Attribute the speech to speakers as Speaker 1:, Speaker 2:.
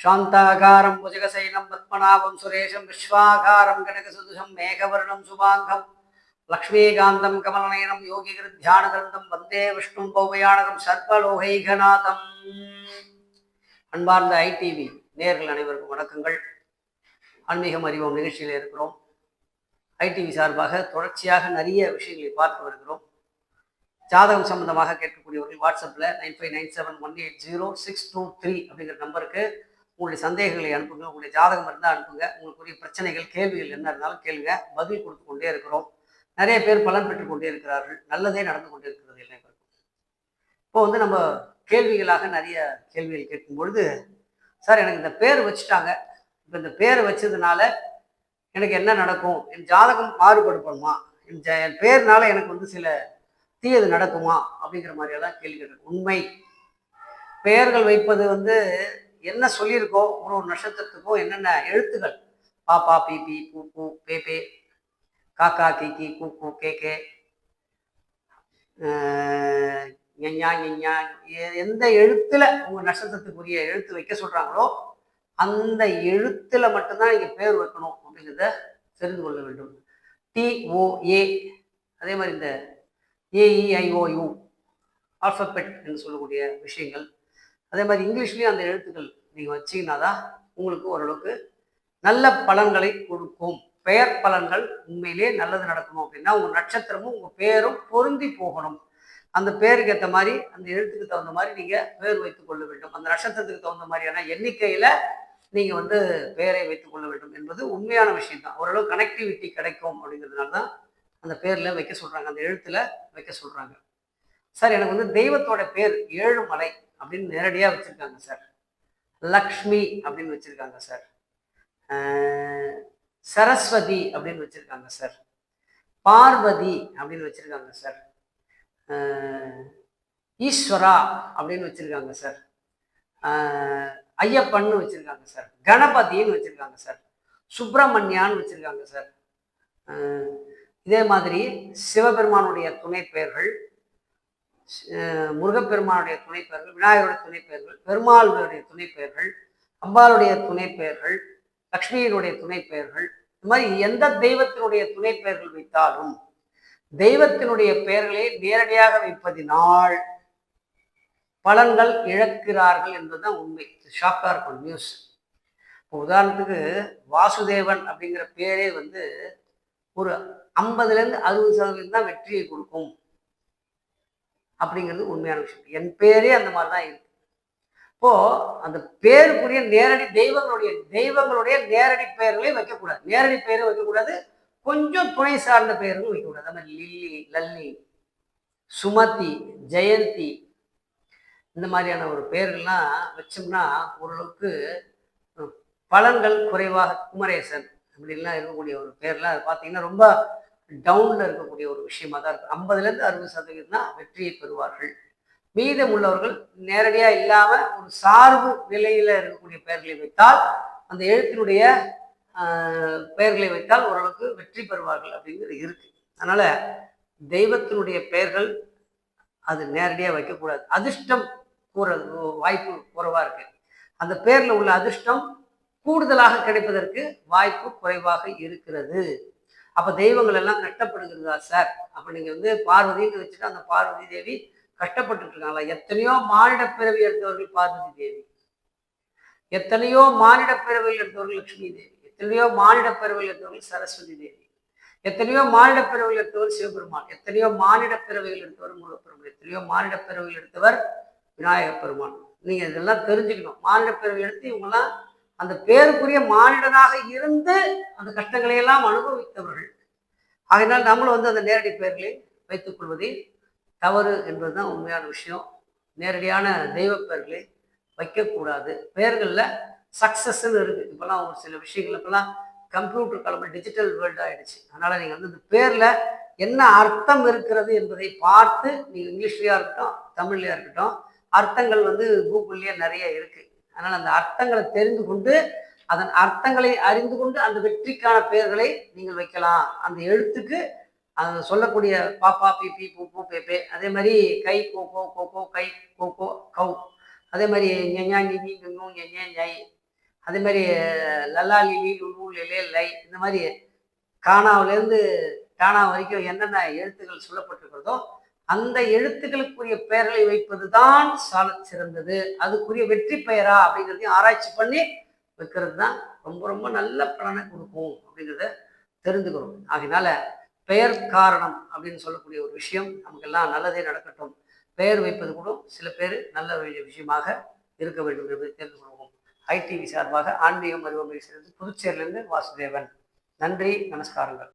Speaker 1: शान्ताकारं भुजगशयनं पद्मनाभं सुरेशं विश्वाकारं कनकसदृशं मेघवर्णं शुभाङ्गं लक्ष्मीकान्तं कमलनयनं योगिकृध्यानदन्तं वन्दे विष्णुं पौपयानकं सर्वलोகைகநாதம். அன்பார்ந்த ஐடிவி நேயர்கள் அனைவருக்கும் வணக்கங்கள். ஆன்மீகம் அறிவோம் நிகழ்ச்சியில் இருக்கிறோம். ஐடிவி சார்பாக தொடர்ச்சியாக நிறைய விஷயங்களை பார்த்து வருகிறோம். ஜாதகம் சம்பந்தமாக கேட்கக்கூடியவர்கள் வாட்ஸ்அப்பில் 9597180623 அப்படிங்கிற நம்பருக்கு உங்களுடைய சந்தேகங்களை அனுப்புங்க. உங்களுடைய ஜாதகம் இருந்தால் அனுப்புங்க. உங்களுக்குரிய பிரச்சனைகள் கேள்விகள் என்ன இருந்தாலும் கேளுங்க. பதில் கொடுத்து கொண்டே இருக்கிறோம். நிறைய பேர் பலன் பெற்றுக் கொண்டே இருக்கிறார்கள். நல்லதே நடந்து கொண்டே இருக்கிறது எல்லாருக்கும். இப்போ நம்ம கேள்விகளாக நிறைய கேள்விகள் கேட்கும் பொழுது, சார் எனக்கு இந்த பேர் வச்சுட்டாங்க, இப்போ இந்த பேரை வச்சதுனால எனக்கு என்ன நடக்கும், என் ஜாதகம் மாறுபடுமா, என் பேர்னால எனக்கு சில தீயது நடக்குமா அப்படிங்கிற மாதிரியெல்லாம் கேள்வி கேட்டு. உண்மை, பெயர்கள் வைப்பது என்ன சொல்லியிருக்கோ ஒரு நட்சத்திரத்துக்கும் என்னென்ன எழுத்துக்கள், பாப்பா பிபி பூ பூ பேபே காக்கா கிக்கி கூ கூ கேகே ஞா ஞா, எந்த எழுத்துல உங்க நட்சத்திரத்துக்குரிய எழுத்து வைக்க சொல்றாங்களோ அந்த எழுத்துல மட்டும்தான் நீங்க பேர் வைக்கணும் அப்படிங்கிறத தெரிந்து கொள்ள வேண்டும். TOA, அதே மாதிரி இந்த AEIOU ஆல்பபெட் என்று சொல்லக்கூடிய விஷயங்கள், அதே மாதிரி இங்கிலீஷ்லேயும் அந்த எழுத்துக்கள் நீங்கள் வச்சிங்கன்னா தான் உங்களுக்கு ஓரளவுக்கு நல்ல பலன்களை கொடுக்கும். பெயர் பலன்கள் உண்மையிலே நல்லது நடக்கணும் அப்படின்னா உங்கள் நட்சத்திரமும் உங்கள் பேரும் பொருந்தி போகணும். அந்த பேருக்கு ஏற்ற மாதிரி, அந்த எழுத்துக்கு தகுந்த மாதிரி நீங்கள் பேர் வைத்துக் கொள்ள வேண்டும். அந்த நட்சத்திரத்துக்கு தகுந்த மாதிரியான எண்ணிக்கையில் நீங்கள் பெயரை வைத்துக் கொள்ள வேண்டும் என்பது உண்மையான விஷயம் தான். ஓரளவு கனெக்டிவிட்டி கிடைக்கும் அப்படிங்கிறதுனால தான் அந்த பேரில் வைக்க சொல்கிறாங்க, அந்த எழுத்தில் வைக்க சொல்கிறாங்க. சார் எனக்கு தெய்வத்தோட பேர் ஏழுமலை அப்படின்னு நேரடியாக வச்சுருக்காங்க சார். லக்ஷ்மி அப்படின்னு வச்சுருக்காங்க சார். சரஸ்வதி அப்படின்னு வச்சுருக்காங்க சார். பார்வதி அப்படின்னு வச்சுருக்காங்க சார். ஈஸ்வரா அப்படின்னு வச்சுருக்காங்க சார். ஐயப்பன்னு வச்சுருக்காங்க சார். கணபதின்னு வச்சுருக்காங்க சார். சுப்பிரமணியான்னு வச்சுருக்காங்க சார். இதே மாதிரி சிவபெருமானுடைய துணை பெயர்கள், முருகப்பெருமானுடைய துணை பெயர்கள், விநாயகருடைய துணை பெயர்கள், பெருமாளுடைய துணை பெயர்கள், அம்பாளுடைய துணை பெயர்கள், லக்ஷ்மியினுடைய துணை பெயர்கள், இந்த மாதிரி எந்த தெய்வத்தினுடைய துணை பெயர்கள் வைத்தாலும் தெய்வத்தினுடைய பெயர்களை நேரடியாக வைப்பதினால் பலன்கள் இழக்கிறார்கள் என்பதுதான் உண்மை. ஷாக்கா இருக்கும் நியூஸ். இப்போ உதாரணத்துக்கு வாசுதேவன் அப்படிங்கிற பேரே ஒரு 50% 60% தான் வெற்றியை கொடுக்கும் அப்படிங்கிறது உண்மையான விஷயம். என் பேரே அந்த மாதிரி தான் இருக்கு. இப்போ அந்த பேருக்குரிய நேரடி தெய்வங்களுடைய நேரடி பெயர்களை வைக்கக்கூடாது. நேரடி பெயரை வைக்கக்கூடாது. கொஞ்சம் துணை சார்ந்த பெயர்கள் வைக்கக்கூடாது. அந்த மாதிரி லில்லி, லல்லி, சுமதி, ஜெயந்தி, இந்த மாதிரியான ஒரு பெயர்கள்லாம் வச்சோம்னா ஓரளவுக்கு பலன்கள் குறைவாக, குமரேசன் அப்படின்லாம் இருக்கக்கூடிய ஒரு பேர்லாம் அது பார்த்தீங்கன்னா ரொம்ப டவுனில் இருக்கக்கூடிய ஒரு விஷயமா தான் இருக்கும். 50% 60% தான் வெற்றியை பெறுவார்கள். மீதம் உள்ளவர்கள் நேரடியாக இல்லாமல் ஒரு சார்பு நிலையில் இருக்கக்கூடிய பெயர்களை வைத்தால், அந்த எழுத்தினுடைய பெயர்களை வைத்தால் ஓரளவுக்கு வெற்றி பெறுவார்கள் அப்படிங்கிறது இருக்கு. அதனால தெய்வத்தினுடைய பெயர்கள் அது நேரடியாக வைக்கக்கூடாது. அதிர்ஷ்டம் கூறது வாய்ப்பு குறைவா இருக்கு. அந்த பேர்ல உள்ள அதிர்ஷ்டம் கூடுதலாக கிடைப்பதற்கு வாய்ப்பு குறைவாக இருக்கிறது. அப்ப தெய்வங்கள் எல்லாம் கஷ்டப்படுகிறதா சார்? அப்ப நீங்க பார்வதின்னு வச்சுட்டு அந்த பார்வதி தேவி கஷ்டப்பட்டு இருக்காங்களா? எத்தனையோ மானிட பிறவி எடுத்தவர்கள் பார்வதி தேவி, எத்தனையோ மானிட பிறவியில் எடுத்தவர்கள் லட்சுமி தேவி, எத்தனையோ மானிட பிறவியில் எடுத்தவர்கள் சரஸ்வதி தேவி, எத்தனையோ மானிட பிறவியில் எடுத்தவர் சிவபெருமான், எத்தனையோ மானிட பிறவியில் எடுத்தவர் முருகப்பெருமான், எத்தனையோ மானிட பிறவியில் எடுத்தவர் விநாயகப் பெருமான். நீங்க இதெல்லாம் தெரிஞ்சுக்கணும். மானிட பிறவி எடுத்து இவங்கெல்லாம் அந்த பேருக்குரிய மானிடனாக இருந்து அந்த கஷ்டங்களை எல்லாம் அனுபவித்தவர்கள். ஆகையினால் நம்மளும் அந்த நேரடி பெயர்களை வைத்துக் கொள்வதே தவறு என்பதுதான் உண்மையான விஷயம். நேரடியான தெய்வ பெயர்களை வைக்கக்கூடாது. பெயர்களில் சக்சஸ்ன்னு இருக்கு. இப்பெல்லாம் ஒரு சில விஷயங்கள் இப்பெல்லாம் கம்ப்யூட்டர் கிளம்ப டிஜிட்டல் வேர்ல்டு ஆயிடுச்சு. அதனால நீங்க இந்த பேர்ல என்ன அர்த்தம் இருக்கிறது என்பதை பார்த்து, நீங்க இங்கிலீஷ்லயா இருக்கட்டும் தமிழ்லயா இருக்கட்டும், அர்த்தங்கள் கூகுள்லயே நிறைய இருக்கு. அதனால் அந்த அர்த்தங்களை தெரிந்து கொண்டு, அதன் அர்த்தங்களை அறிந்து கொண்டு அந்த வெற்றிக்கான பெயர்களை நீங்கள் வைக்கலாம். அந்த எழுத்துக்கு அது சொல்லக்கூடிய பாப்பா பிபி பூ பூ பேபே, அதே மாதிரி கை கோகோ கோகோ கை கோகோ கௌ, அதே மாதிரி ஞா ஞி ஞை, அதே மாதிரி லல்லா லிலி லுலு லிலே லை இந்த மாதிரி கானாவிலேருந்து டானா வரைக்கும் என்னென்ன எழுத்துக்கள் சொல்லப்பட்டிருக்கிறதோ அந்த எழுத்துக்களுக்குரிய பெயர்களை வைப்பது தான் சால சிறந்தது. அதுக்குரிய வெற்றி பெயரா அப்படிங்கிறதையும் ஆராய்ச்சி பண்ணி வைக்கிறது தான் ரொம்ப ரொம்ப நல்ல பலனை கொடுக்கும் அப்படிங்கிறத தெரிந்துக்கிறோம். ஆகினால பெயர் காரணம் அப்படின்னு சொல்லக்கூடிய ஒரு விஷயம் நமக்கெல்லாம் நல்லதே நடக்கட்டும். பெயர் வைப்பது கூட சில பேர் நல்ல விஷயமாக இருக்க வேண்டும் என்பதை தெரிந்து கொள்வோம். ஐடிவி சார்பாக ஆன்மீகம் அறிவமை புதுச்சேரியிலிருந்து வாசுதேவன். நன்றி, நமஸ்காரங்கள்.